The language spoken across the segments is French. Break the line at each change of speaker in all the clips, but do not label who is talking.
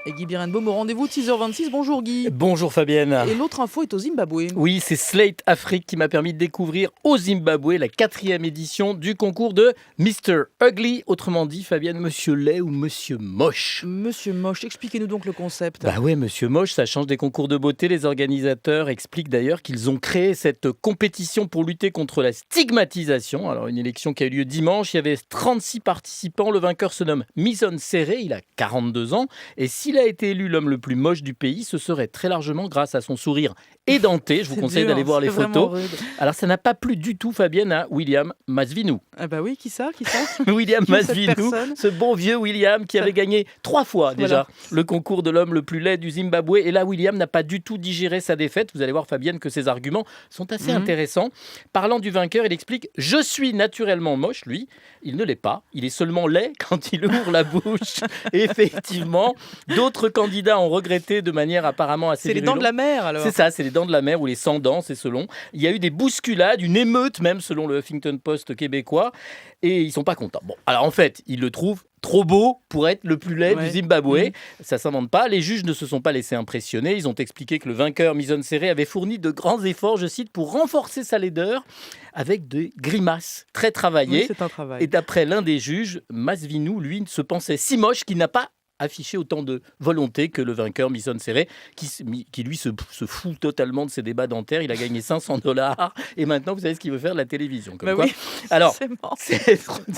Et Guy Birenbaum au rendez-vous de 6h26. Bonjour Guy.
Bonjour Fabienne.
Et l'autre info est au Zimbabwe.
Oui, c'est Slate Afrique qui m'a permis de découvrir au Zimbabwe la 4e édition du concours de Mr. Ugly. Autrement dit, Fabienne, Monsieur Laid ou Monsieur Moche.
Monsieur Moche, expliquez-nous donc le concept.
Bah ouais, Monsieur Moche, ça change des concours de beauté. Les organisateurs expliquent d'ailleurs qu'ils ont créé cette compétition pour lutter contre la stigmatisation. Alors une élection qui a eu lieu dimanche, il y avait 36 participants. Le vainqueur se nomme Mison Serré, il a 42 ans. Et s'il a été élu l'homme le plus moche du pays, ce serait très largement grâce à son sourire édenté. Je vous conseille d'aller voir les photos. Alors ça n'a pas plu du tout, Fabienne, à William Masvinou.
Ah bah oui, qui ça
William
Qui est cette
Masvinou,
personne
ce bon vieux William qui avait gagné 3 fois déjà
Voilà.
le concours de l'homme le plus laid du Zimbabwe. Et là, William n'a pas du tout digéré sa défaite. Vous allez voir, Fabienne, que ses arguments sont assez intéressants. Parlant du vainqueur, il explique « Je suis naturellement moche ». Lui, il ne l'est pas. Il est seulement laid quand il ouvre la bouche. Et effectivement, d'autres candidats ont regretté de manière apparemment assez
C'est les dents de la mer alors.
C'est ça, c'est les dents de la mer ou les sans dents, c'est selon. Il y a eu des bousculades, une émeute même selon le Huffington Post québécois. Et ils sont pas contents. Bon, alors en fait, ils le trouvent trop beau pour être le plus laid du Zimbabwe. Ça s'invente pas. Les juges ne se sont pas laissés impressionner. Ils ont expliqué que le vainqueur, Mison Serré, avait fourni de grands efforts, je cite, pour renforcer sa laideur avec des grimaces très travaillées.
Oui, c'est un travail.
Et d'après l'un des juges, Masvinou, lui, se pensait si moche qu'il n'a pas affiché autant de volonté que le vainqueur Mison Serré, qui lui se fout totalement de ses débats dentaires. Il a gagné $500 et maintenant vous savez ce qu'il veut faire de la télévision. Comme quoi.
Oui.
Alors,
C'est marrant.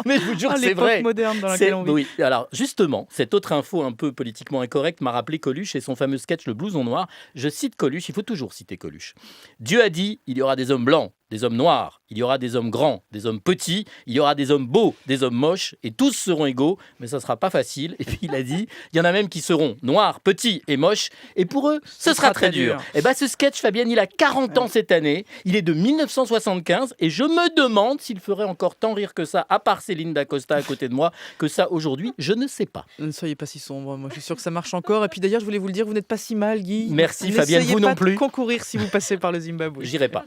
mais je vous jure que c'est
l'époque
vrai.
moderne dans laquelle on vit.
Oui. Alors justement, cette autre info un peu politiquement incorrecte m'a rappelé Coluche et son fameux sketch Le Blouson Noir. Je cite Coluche, il faut toujours citer Coluche. Dieu a dit, il y aura des hommes blancs, des hommes noirs, il y aura des hommes grands, des hommes petits, il y aura des hommes beaux, des hommes moches, et tous seront égaux, mais ça ne sera pas facile. Et puis il a dit, il y en a même qui seront noirs, petits et moches, et pour eux, ce sera très dur. Et bien ce sketch, Fabienne, il a 40 ans cette année, il est de 1975, et je me demande s'il ferait encore tant rire que ça, à part Céline Dacosta à côté de moi, que ça aujourd'hui, je ne sais pas.
Ne soyez pas si sombre, moi je suis sûr que ça marche encore. Et puis d'ailleurs, je voulais vous le dire, vous n'êtes pas si mal, Guy.
Merci Fabienne, vous
N'essayez
non
pas
plus.
de concourir si vous passez par le Zimbabwe.
J'irai pas.